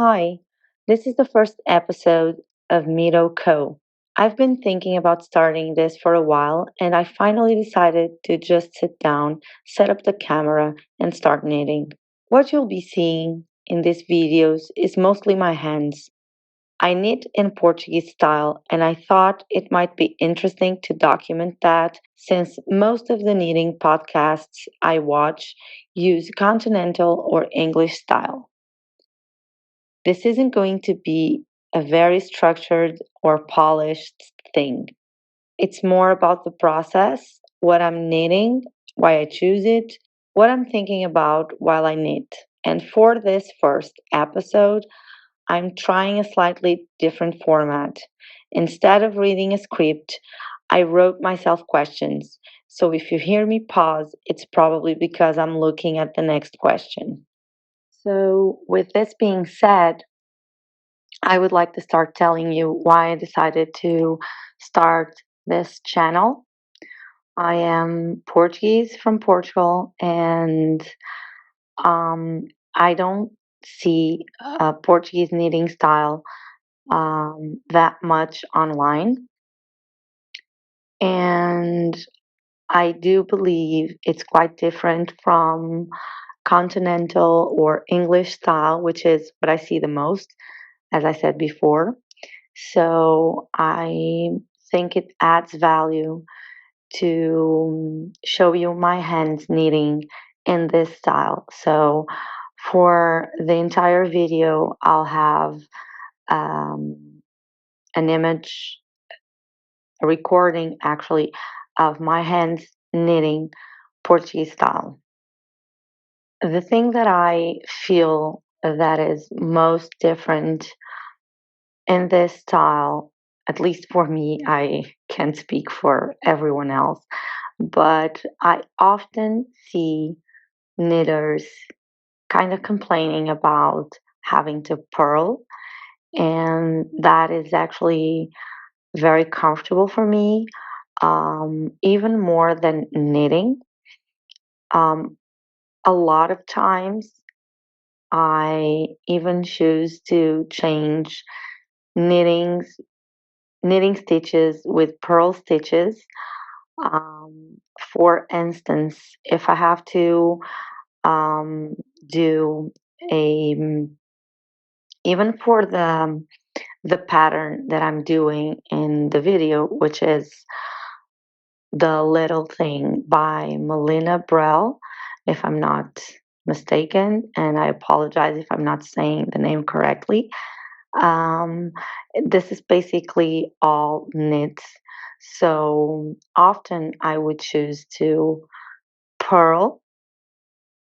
Hi, this is the first episode of Mitto Co. I've been thinking about starting this for a while, and I finally decided to just sit down, set up the camera, and start knitting. What you'll be seeing in these videos is mostly my hands. I knit in Portuguese style, and I thought it might be interesting to document that since most of the knitting podcasts I watch use continental or English style. This isn't going to be a very structured or polished thing. It's more about the process, what I'm knitting, why I choose it, what I'm thinking about while I knit. And for this first episode, I'm trying a slightly different format. Instead of reading a script, I wrote myself questions. So if you hear me pause, it's probably because I'm looking at the next question. So, with this being said, I would like to start telling you why I decided to start this channel. I am Portuguese from Portugal, and um, I don't see Portuguese knitting style that much online. And I do believe it's quite different from continental or English style, which is what I see the most, as I said before. So I think it adds value to show you my hands knitting in this style. So for the entire video, I'll have an image, a recording actually, of my hands knitting Portuguese style. The thing that I feel that is most different in this style, at least for me, I can't speak for everyone else, but I often see knitters kind of complaining about having to purl, and that is actually very comfortable for me, even more than knitting. Um, a lot of times, I even choose to change knitting knitting stitches with purl stitches. For instance, if I have to um, do a even for the pattern that I'm doing in the video, which is the little thing by Melina Brell, if I'm not mistaken, and I apologize if I'm not saying the name correctly. Um, this is basically all knits. So often I would choose to purl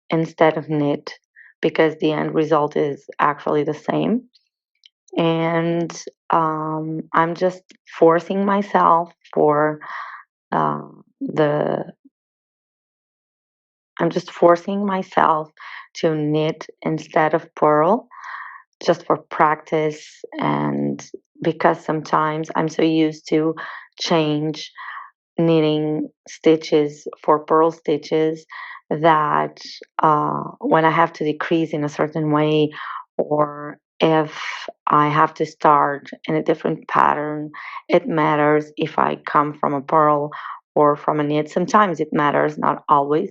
instead of knit because the end result is actually the same. And I'm just forcing myself for uh, the I'm just forcing myself to knit instead of purl just for practice and because sometimes I'm so used to change knitting stitches for purl stitches that when I have to decrease in a certain way or if I have to start in a different pattern, it matters if I come from a purl or from a knit. Sometimes it matters, not always.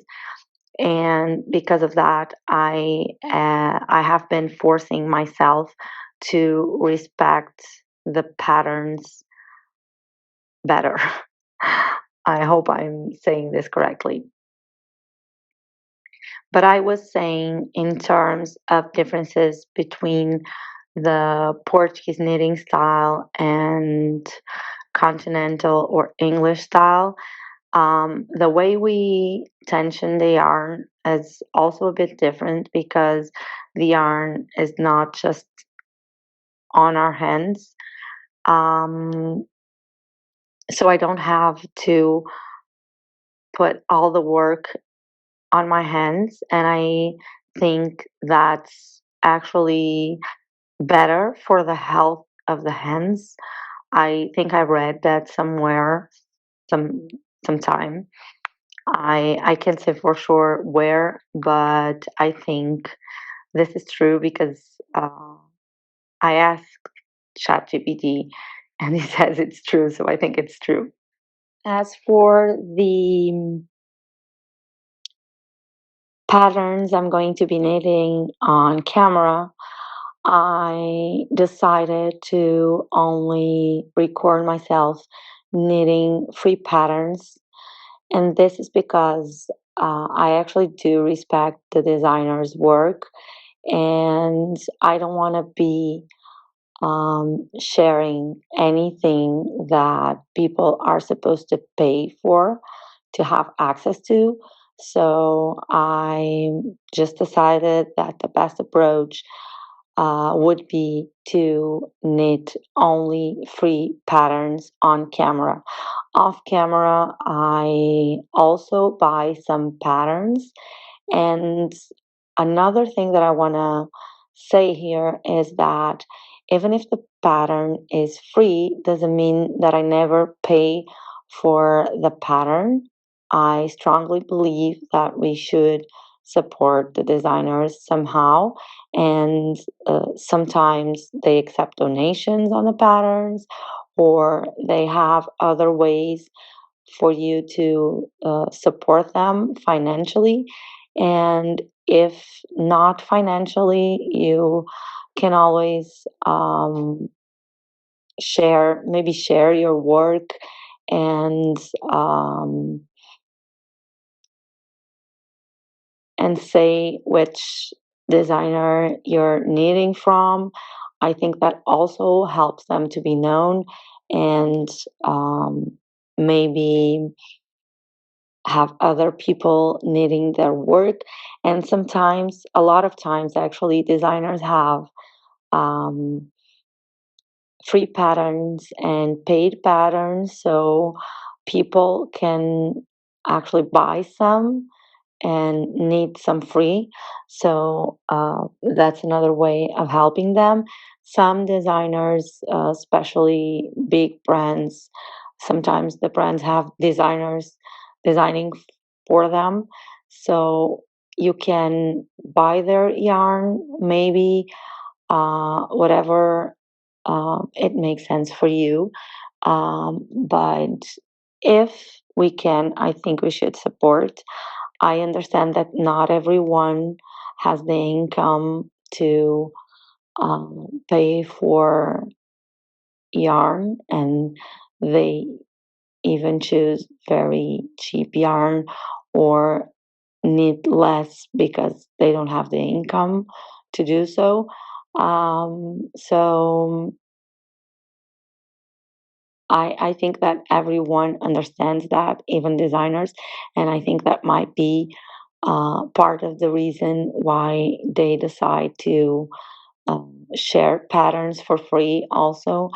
And because of that, I have been forcing myself to respect the patterns better. I hope I'm saying this correctly. But I was saying in terms of differences between the Portuguese knitting style and continental or English style, the way we tension the yarn is also a bit different because the yarn is not just on our hands. Um, so I don't have to put all the work on my hands, and I think that's actually better for the health of the hands. I think I read that somewhere, some sometime. I can't say for sure where, but I think this is true because I asked ChatGPT and he says it's true, so I think it's true. As for the patterns I'm going to be knitting on camera, I decided to only record myself knitting free patterns. And this is because I actually do respect the designer's work and I don't want to be sharing anything that people are supposed to pay for to have access to. So I just decided that the best approach would be to knit only free patterns on camera. Off camera, I also buy some patterns. And another thing that I want to say here is that even if the pattern is free, doesn't mean that I never pay for the pattern. I strongly believe that we should support the designers somehow, and sometimes they accept donations on the patterns, or they have other ways for you to support them financially. And if not financially, you can always share your work and um, and say which designer you're knitting from. I think that also helps them to be known and maybe have other people knitting their work. And sometimes, a lot of times, actually, designers have um, free patterns and paid patterns, so people can actually buy some and need some free. So that's another way of helping them. Some designers, especially big brands, sometimes the brands have designers designing for them. So you can buy their yarn, maybe whatever it makes sense for you. But if we can, I think we should support. I understand that not everyone has the income to pay for yarn, and they even choose very cheap yarn or need less because they don't have the income to do so. So I think that everyone understands that, even designers, and I think that might be part of the reason why they decide to share patterns for free also.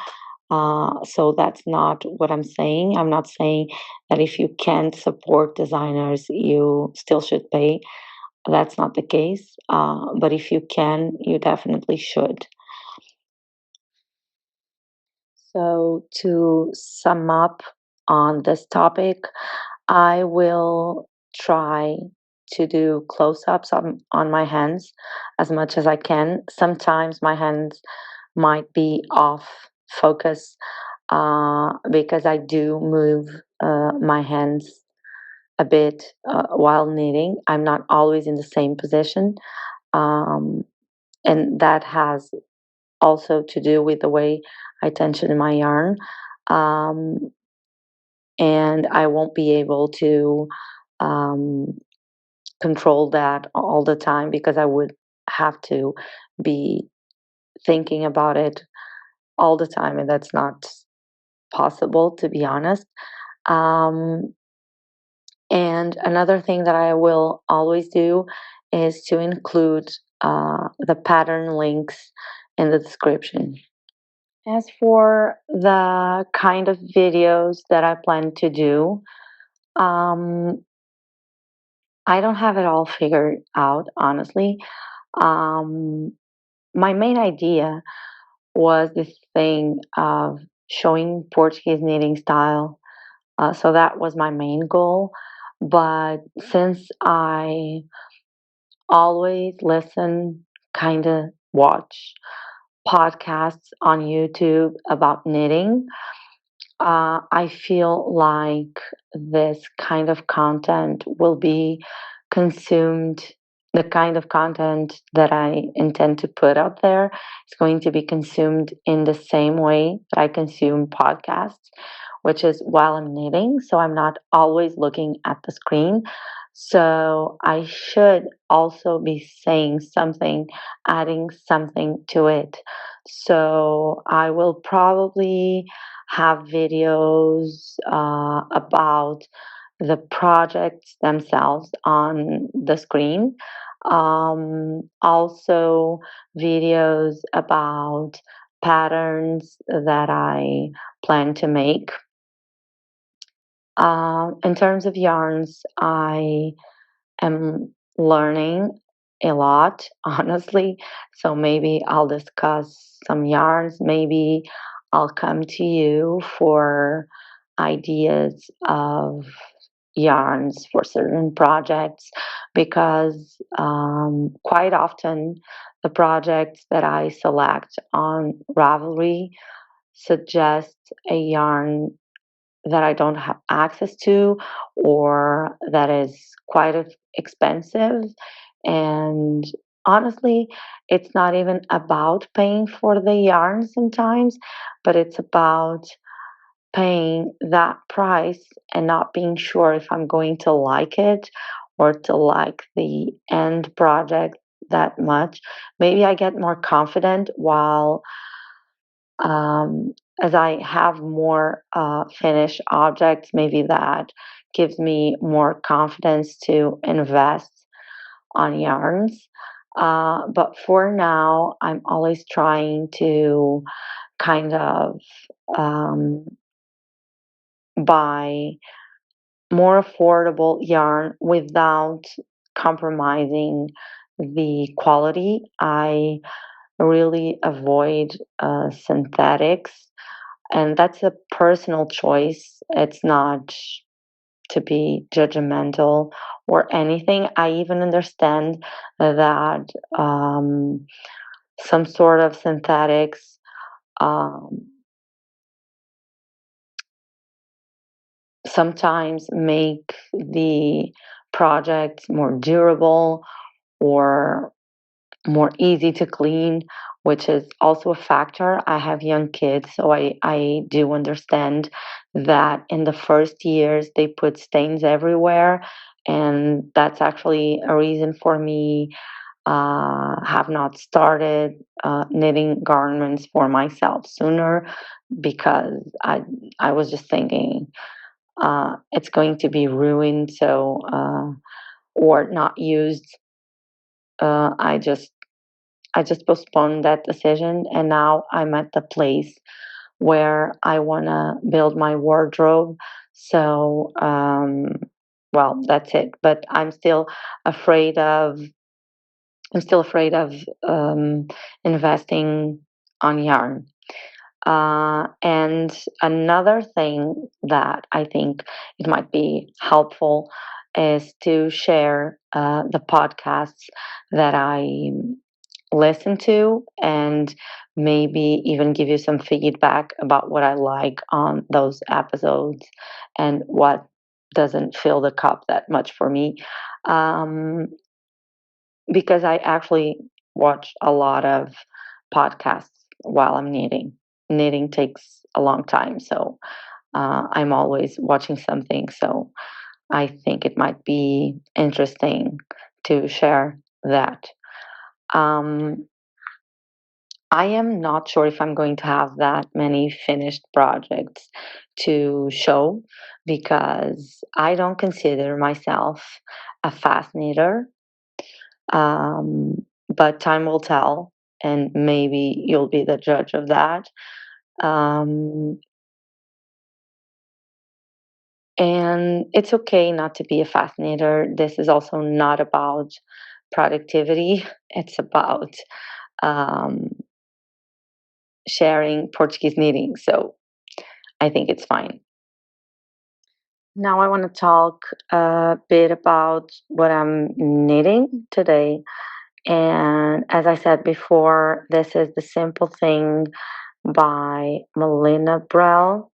So that's not what I'm saying. I'm not saying that if you can't support designers, you still should pay. That's not the case. But if you can, you definitely should. So, to sum up on this topic, I will try to do close ups on my hands as much as I can. Sometimes my hands might be off focus because I do move my hands a bit while knitting. I'm not always in the same position. Um, and that has also to do with the way I tension my yarn. Um, and I won't be able to um, control that all the time because I would have to be thinking about it all the time, and that's not possible, to be honest. Um, and another thing that I will always do is to include the pattern links in the description. As for the kind of videos that I plan to do, um, I don't have it all figured out, honestly. Um, my main idea was this thing of showing Portuguese knitting style. So that was my main goal. But since I always listen, kind of watch podcasts on YouTube about knitting. I feel like this kind of content will be consumed, the kind of content that I intend to put out there is going to be consumed in the same way that I consume podcasts, which is while I'm knitting. So I'm not always looking at the screen. So I should also be saying something, adding something to it. So I will probably have videos about the projects themselves on the screen. Also, videos about patterns that I plan to make. In terms of yarns, I am learning a lot, honestly. So maybe I'll discuss some yarns. Maybe I'll come to you for ideas of yarns for certain projects because quite often the projects that I select on Ravelry suggest a yarn that I don't have access to or that is quite expensive. And honestly, it's not even about paying for the yarn sometimes, but it's about paying that price and not being sure if I'm going to like it or to like the end project that much. Maybe I get more confident while um, as I have more finished objects, maybe that gives me more confidence to invest on yarns. But for now, I'm always trying to kind of um, buy more affordable yarn without compromising the quality. I really avoid synthetics, and that's a personal choice. It's not to be judgmental or anything. I even understand that some sort of synthetics um, sometimes make the project more durable or more easy to clean, which is also a factor. I have young kids, so I do understand that in the first years they put stains everywhere, and that's actually a reason for me have not started knitting garments for myself sooner because I was just thinking it's going to be ruined, so or not used. I just postponed that decision, and now I'm at the place where I want to build my wardrobe. So, well, that's it. But afraid of I'm still afraid of investing on yarn. And another thing that I think it might be helpful is to share the podcasts that I listen to and maybe even give you some feedback about what I like on those episodes and what doesn't fill the cup that much for me. Um, because I actually watch a lot of podcasts while I'm knitting. Knitting takes a long time, so I'm always watching something. So I think it might be interesting to share that. Um, I am not sure if I'm going to have that many finished projects to show because I don't consider myself a fast knitter. But time will tell, and maybe you'll be the judge of that. Um, and it's okay not to be a fast knitter. This is also not about productivity, it's about um, sharing Portuguese knitting. So I think it's fine. Now I want to talk a bit about what I'm knitting today. And as I said before, this is The Simple Thing by Melina Brell.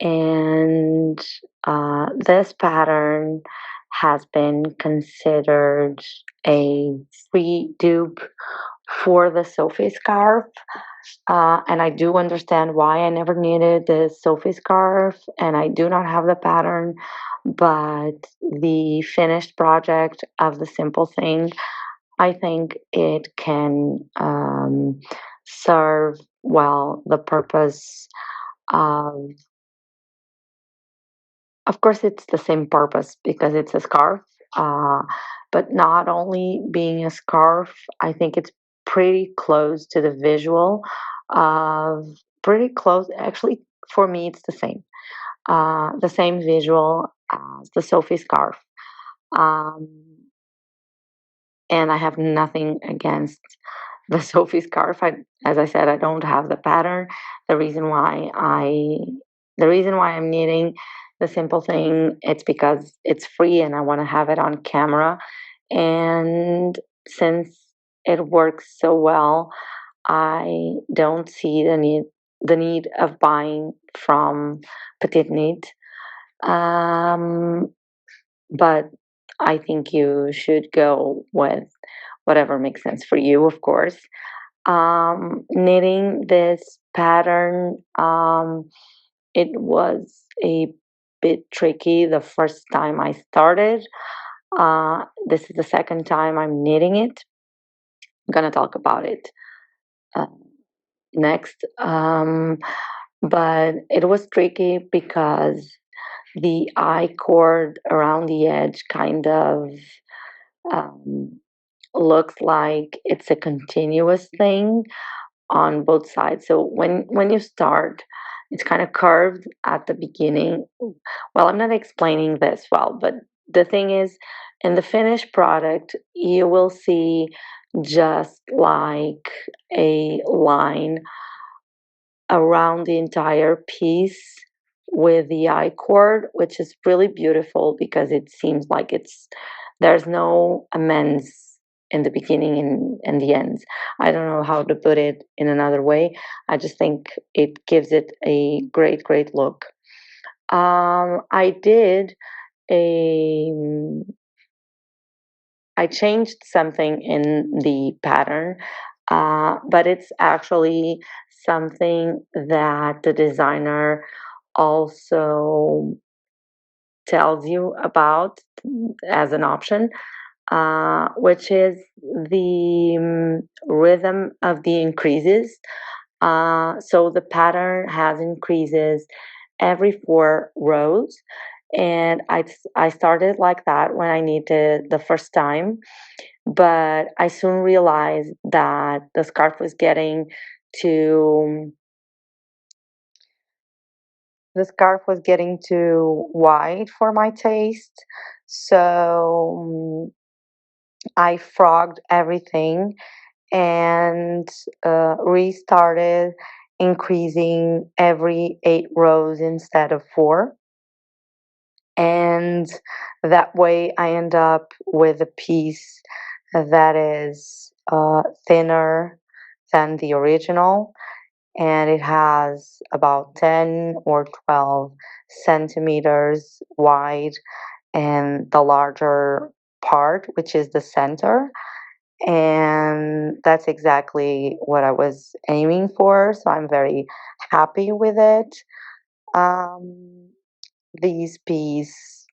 And this pattern has been considered a free dupe for the Sophie scarf. And I do understand why. I never needed the Sophie scarf, and I do not have the pattern. But the finished project of The Simple Thing, I think it can serve well the purpose of. Of course, it's the same purpose because it's a scarf. Uh, but not only being a scarf, I think it's pretty close to the visual of pretty close. Actually, for me, it's the same visual as the Sophie scarf. Um, and I have nothing against the Sophie scarf. As I said, I don't have the pattern. The reason why I, the reason why I'm knitting The Simple Thing, it's because it's free and I want to have it on camera. And since it works so well, I don't see the need of buying from PetiteKnit. Um, but I think you should go with whatever makes sense for you, of course. Knitting this pattern, it was a bit tricky the first time I started. This is the second time I'm knitting it. I'm gonna talk about it uh, next. But it was tricky because the I cord around the edge kind of um, looks like it's a continuous thing on both sides. So when you start, it's kind of curved at the beginning. Well, I'm not explaining this well, but the thing is, in the finished product, you will see just like a line around the entire piece with the I cord, which is really beautiful because it seems like there's no amends in the beginning and the ends. I don't know how to put it in another way. I just think it gives it a great look. I did a I changed something in the pattern, but it's actually something that the designer also tells you about as an option, which is the rhythm of the increases. So the pattern has increases every 4 rows. And I started like that when I knitted the first time, but I soon realized that the scarf was getting too the scarf was getting too wide for my taste. So I frogged everything and restarted increasing every 8 rows instead of 4. And that way I end up with a piece that is thinner than the original, and it has about 10 or 12 centimeters wide and the larger part, which is the center. And that's exactly what I was aiming for, so I'm very happy with it. Um, these piece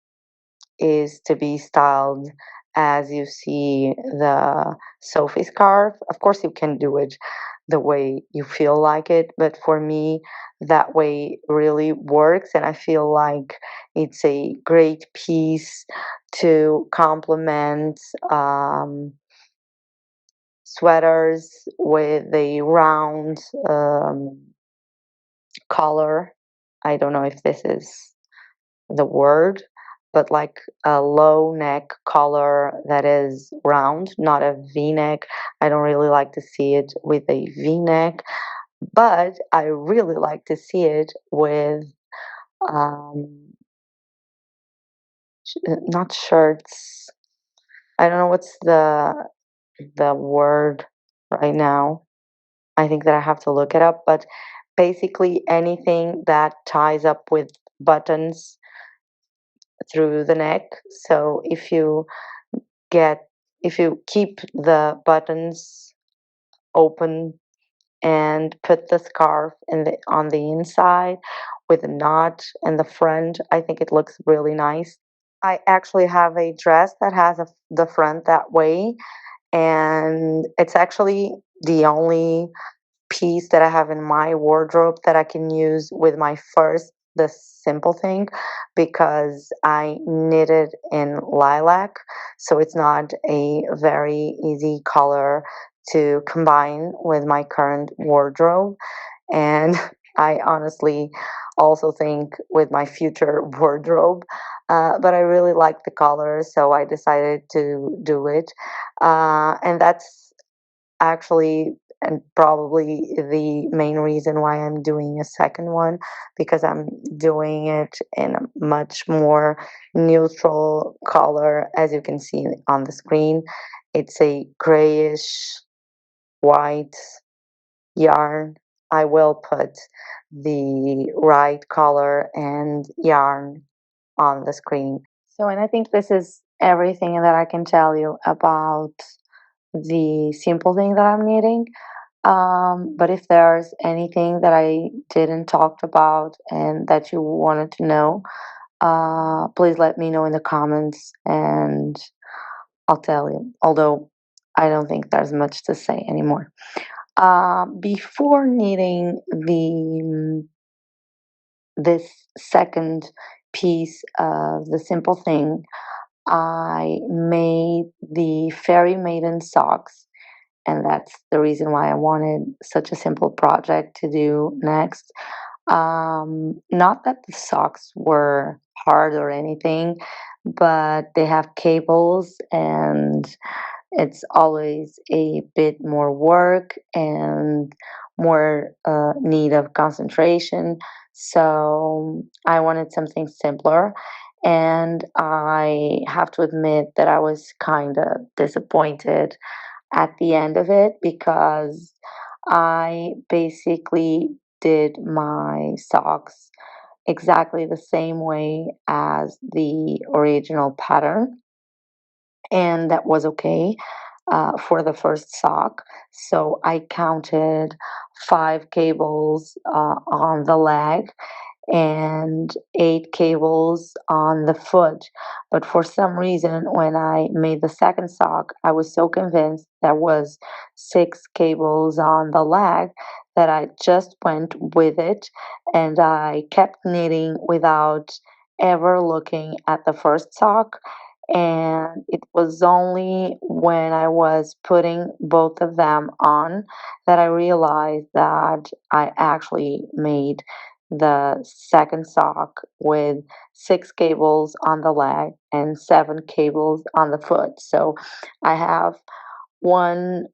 is to be styled as you see the Sophie scarf. Of course, you can do it the way you feel like it, but for me, that way really works, and I feel like it's a great piece to complement sweaters with a round collar. I don't know if this is the word, but like a low neck collar that is round, not a V neck. I don't really like to see it with a V neck, but I really like to see it with um, not shirts. I don't know what's the word right now. I think that I have to look it up, but basically anything that ties up with buttons through the neck. So get if you keep the buttons open and put the scarf on the inside with a knot in the front, I think it looks really nice. I actually have a dress that has the front that way, and it's actually the only piece that I have in my wardrobe that I can use with my first, the simple thing, because I knitted in lilac, so it's not a very easy color to combine with my current wardrobe. And I honestly also think with my future wardrobe, but I really like the color, so I decided to do it. And that's actually and probably the main reason why I'm doing a second one, because I'm doing it in a much more neutral color, as you can see on the screen. It's a grayish white yarn. I will put the right color and yarn on the screen. So, and I think this is everything that I can tell you about the simple thing that I'm knitting. But if there's anything that I didn't talk about and that you wanted to know, please let me know in the comments and I'll tell you. Although I don't think there's much to say anymore. Before knitting this second piece of the simple thing, I made the Fairy Maiden socks, and that's the reason why I wanted such a simple project to do next. Not that the socks were hard or anything, but they have cables and it's always a bit more work and more need of concentration. So I wanted something simpler. And I have to admit that I was kind of disappointed at the end of it because I basically did my socks exactly the same way as the original pattern, and that was okay for the first sock. So I counted 5 cables on the leg and 8 cables on the foot. But for some reason, when I made the second sock, I was so convinced there was 6 cables on the leg that I just went with it and I kept knitting without ever looking at the first sock. And it was only when I was putting both of them on that I realized that I actually made the second sock with 6 cables on the leg and 7 cables on the foot. So I have one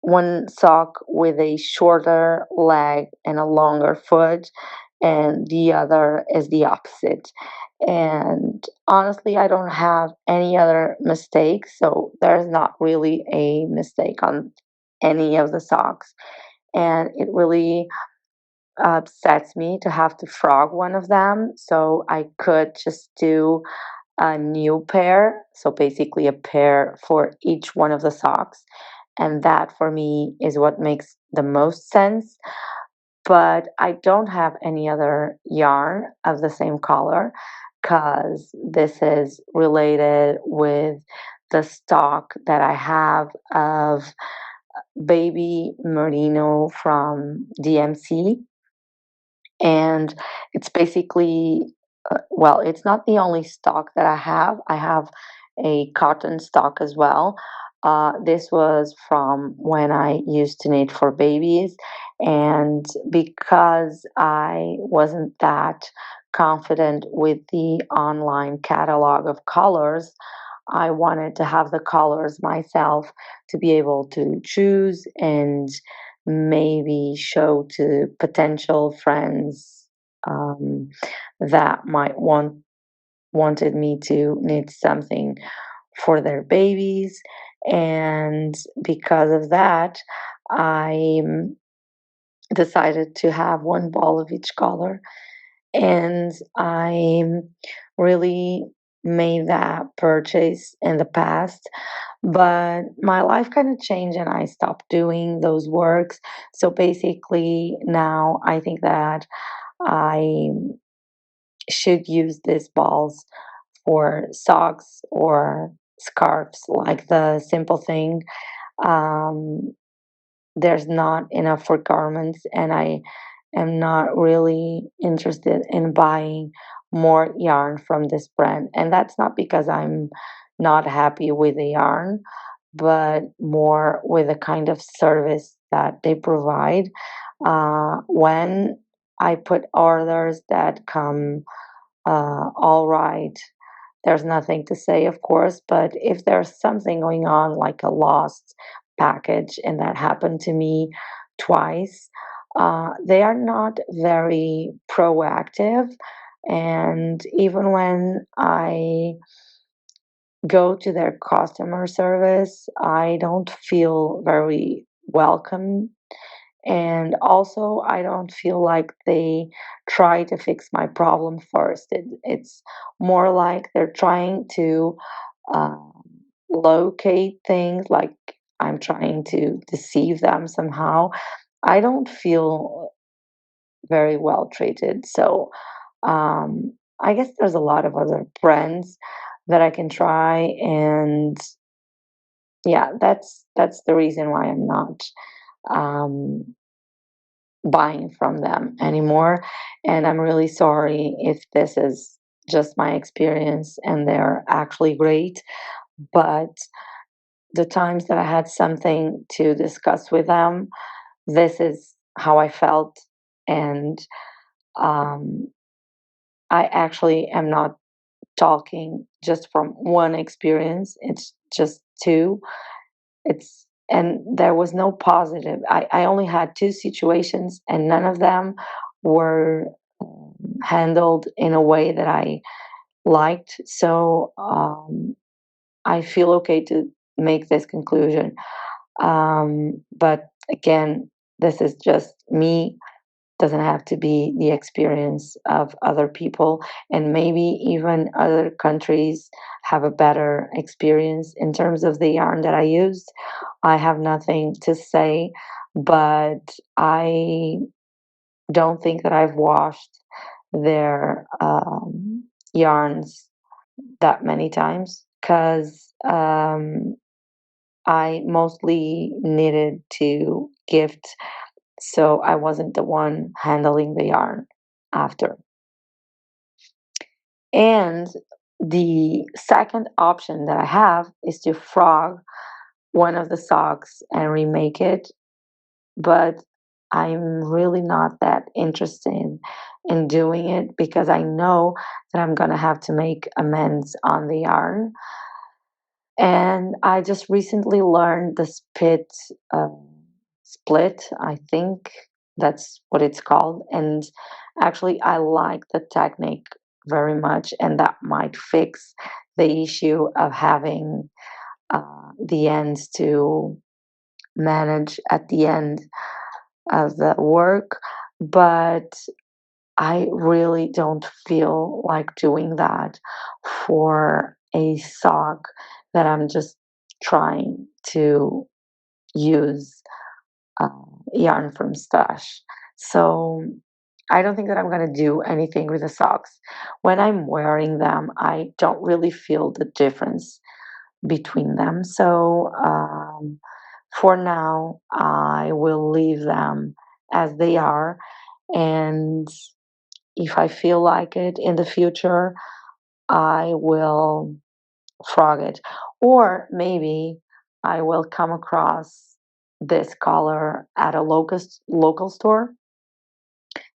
one sock with a shorter leg and a longer foot, and the other is the opposite. And honestly, I don't have any other mistakes, so there's not really a mistake on any of the socks. And it really upsets me to have to frog one of them. So I could just do a new pair. So basically, a pair for each one of the socks. And that for me is what makes the most sense. But I don't have any other yarn of the same color because this is related with the stock that I have of baby merino from DMC, and it's basically well, it's not the only stock that I have a cotton stock as well. This was from when I used to knit for babies, and because I wasn't that confident with the online catalog of colors, I wanted to have the colors myself to be able to choose and maybe show to potential friends that might wanted me to knit something for their babies. And because of that, I decided to have one ball of each color, and I really made that purchase in the past, but my life kind of changed and I stopped doing those works. So basically now I think that I should use these balls for socks or scarves, like the simple thing. um, there's not enough for garments, and I am not really interested in buying more yarn from this brand. And that's not because I'm not happy with the yarn, but more with the kind of service that they provide. When I put orders that come all right, there's nothing to say, of course, but if there's something going on, like a lost package, and that happened to me twice, they are not very proactive. And even when I go to their customer service, I don't feel very welcome, and also I don't feel like they try to fix my problem first. It's more like they're trying to um, locate things, like I'm trying to deceive them somehow. I don't feel very well treated. So I guess there's a lot of other brands that I can try, and yeah, that's the reason why I'm not um, buying from them anymore. And I'm really sorry if this is just my experience and they're actually great. But the times that I had something to discuss with them, this is how I felt. And um, I actually am not talking just from one experience, it's just two. And there was no positive. I only had two situations, and none of them were handled in a way that I liked. So I feel okay to make this conclusion. But again, this is just me, doesn't have to be the experience of other people, and maybe even other countries have a better experience in terms of the yarn that I used. I have nothing to say, but I don't think that I've washed their yarns that many times, because I mostly knitted to gift, so I wasn't the one handling the yarn after. And the second option that I have is to frog one of the socks and remake it, but I'm really not that interested in doing it because I know that I'm gonna have to make amends on the yarn. And I just recently learned the split, I think that's what it's called. And actually, I like the technique very much, and that might fix the issue of having the ends to manage at the end of the work. But I really don't feel like doing that for a sock that I'm just trying to use uh, yarn from stash. So I don't think that I'm going to do anything with the socks. When I'm wearing them, I don't really feel the difference between them. So for now, I will leave them as they are. And if I feel like it in the future, I will frog it. Or maybe I will come across this color at a local store,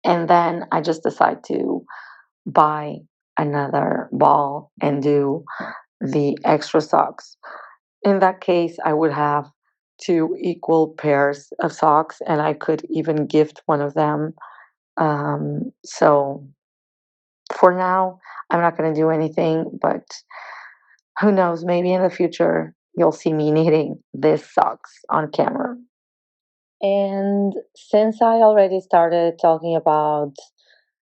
and then I just decide to buy another ball and do the extra socks. In that case, I would have two equal pairs of socks, and I could even gift one of them. So for now, I'm not going to do anything, but who knows, maybe in the future you'll see me knitting these socks on camera. And since I already started talking about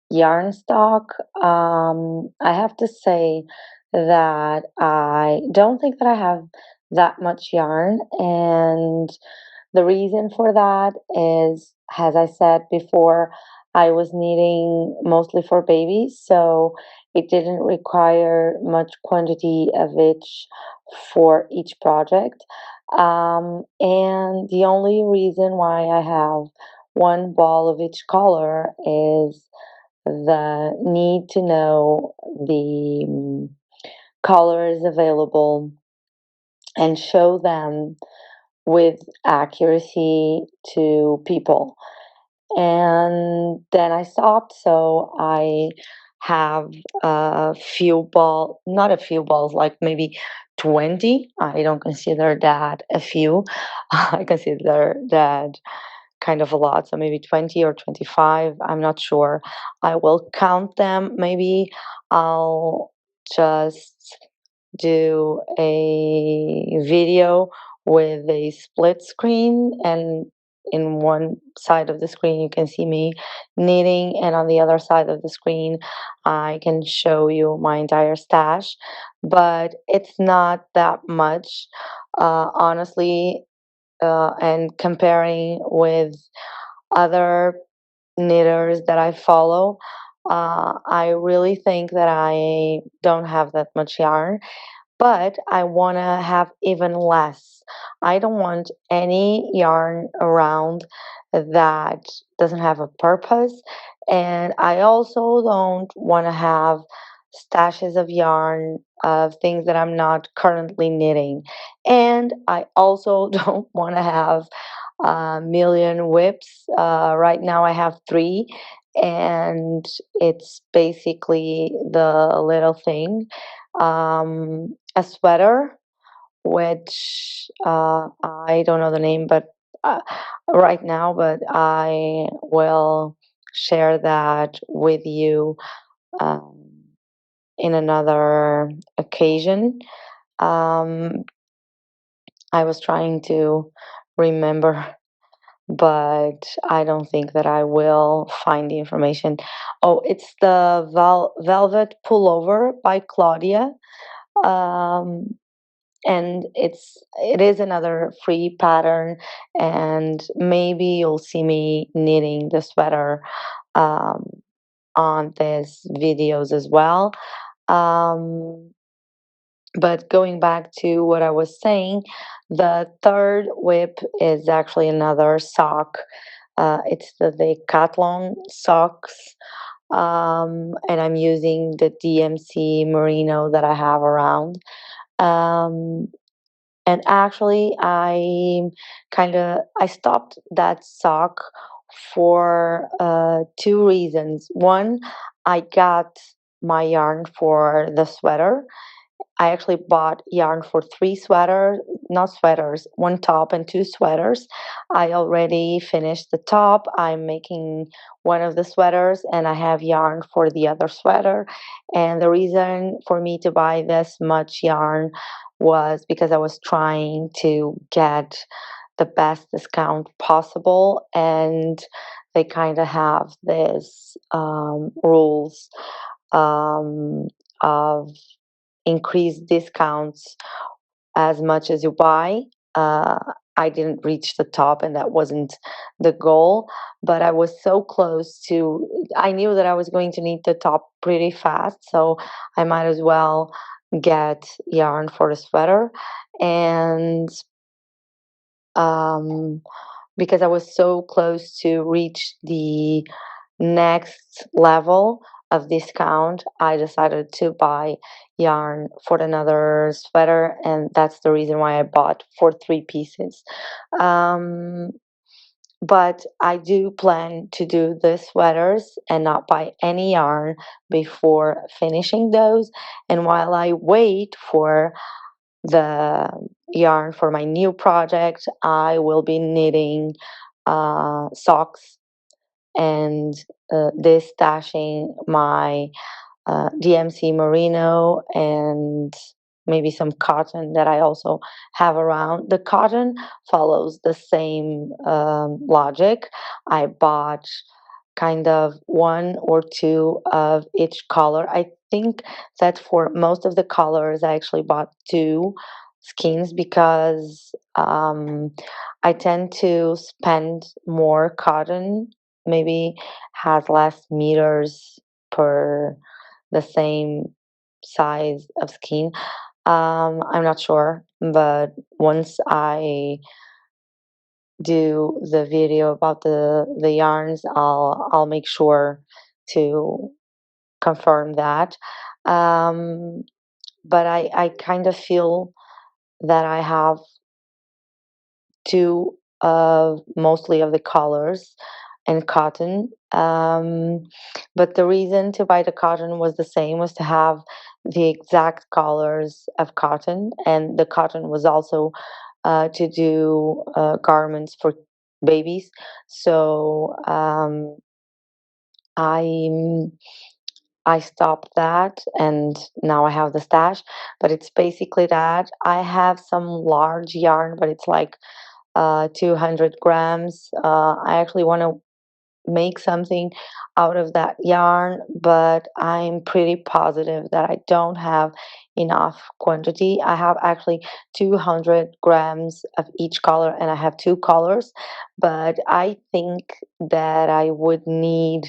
yarn stock, I have to say that I don't think that I have that much yarn, and the reason for that is, as I said before, I was knitting mostly for babies, so it didn't require much quantity of each for each project. And the only reason why I have one ball of each color is the need to know the colors available and show them with accuracy to people. And then I stopped, so I have a few balls, not a few balls, like maybe 20. I don't consider that a few. I consider that kind of a lot. So maybe 20 or 25. I'm not sure. I will count them. Maybe I'll just do a video with a split screen, and in one side of the screen you can see me knitting, and on the other side of the screen I can show you my entire stash, but it's not that much, honestly, and comparing with other knitters that I follow, I really think that I don't have that much yarn, but I want to have even less. I don't want any yarn around that doesn't have a purpose, and I also don't want to have stashes of yarn of things that I'm not currently knitting, and I also don't want to have a million whips. Right now I have three, and it's basically the little thing. A sweater, which I don't know the name, but uh, right now, but I will share that with you um, in another occasion. Um, I was trying to remember, but I don't think that I will find the information. Oh, it's the Velvet Pullover by Claudia. Um, and it is another free pattern, and maybe you'll see me knitting the sweater um, on these videos as well. Um, but going back to what I was saying, the third whip is actually another sock. It's the Decathlon socks, and I'm using the DMC Merino that I have around. Um, and actually, I stopped that sock for two reasons. One, I got my yarn for the sweater. I actually bought yarn for three sweaters, not sweaters, one top and two sweaters. I already finished the top. I'm making one of the sweaters, and I have yarn for the other sweater. And the reason for me to buy this much yarn was because I was trying to get the best discount possible, and they kind of have this rules um, of increase discounts as much as you buy. Uh, I didn't reach the top, and that wasn't the goal. But I was so close to. I knew that I was going to need the top pretty fast, so I might as well get yarn for the sweater. And um, because I was so close to reach the next level of discount, I decided to buy yarn for another sweater, and that's the reason why I bought for three pieces. Um, but I do plan to do the sweaters and not buy any yarn before finishing those. And while I wait for the yarn for my new project, I will be knitting socks and this stashing my DMC Merino and maybe some cotton that I also have around. The cotton follows the same logic. I bought kind of one or two of each color. I think that for most of the colors, I actually bought two skins because I tend to spend more cotton, maybe has less meters per the same size of skin. I'm not sure, but once I do the video about the yarns, I'll make sure to confirm that. Um, but I kind of feel that I have two of mostly of the colors and cotton. But the reason to buy the cotton was the same, was to have the exact colors of cotton, and the cotton was also to do garments for babies. So I I stopped that, and now I have the stash. But it's basically that I have some large yarn, but it's like 200 grams. I actually want to make something out of that yarn, but I'm pretty positive that I don't have enough quantity. I have actually 200 grams of each color, and I have two colors, but I think that I would need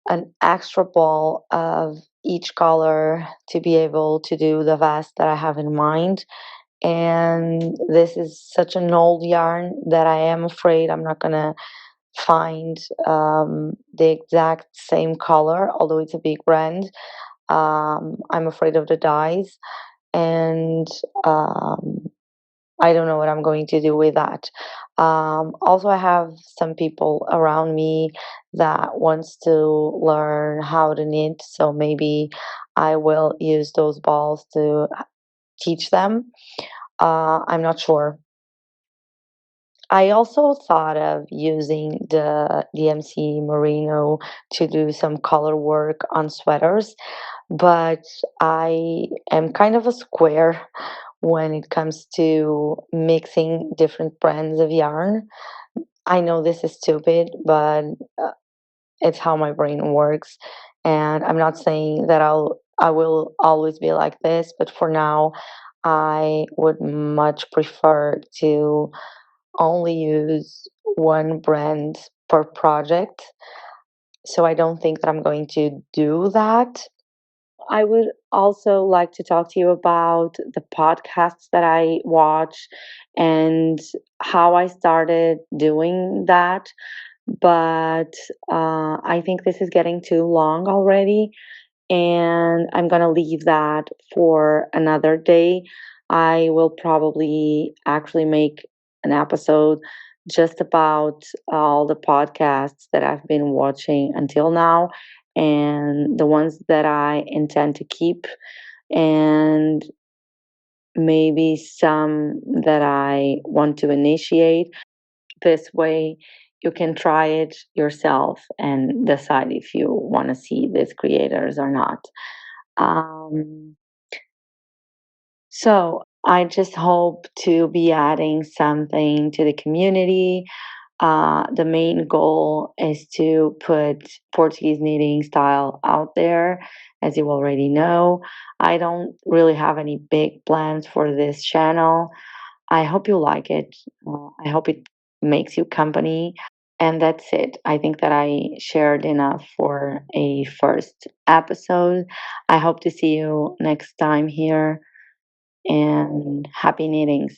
an extra ball of each color to be able to do the vest that I have in mind. And this is such an old yarn that I am afraid I'm not gonna find the exact same color, although it's a big brand. I'm afraid of the dyes, and um, I don't know what I'm going to do with that. Also, I have some people around me that wants to learn how to knit, so maybe I will use those balls to teach them. I'm not sure. I also thought of using the DMC Merino to do some color work on sweaters, but I am kind of a square when it comes to mixing different brands of yarn. I know this is stupid, but uh, it's how my brain works. And I'm not saying that I will always be like this, but for now, I would much prefer to only use one brand per project. So I don't think that I'm going to do that. I would also like to talk to you about the podcasts that I watch and how I started doing that. But I think this is getting too long already, and I'm gonna leave that for another day. I will probably actually make an episode just about all the podcasts that I've been watching until now and the ones that I intend to keep, and maybe some that I want to initiate. This way, you can try it yourself and decide if you want to see these creators or not. Um, so I just hope to be adding something to the community. The main goal is to put Portuguese knitting style out there, as you already know. I don't really have any big plans for this channel. I hope you like it. I hope it makes you company. And that's it. I think that I shared enough for a first episode. I hope to see you next time here, and happy knitting.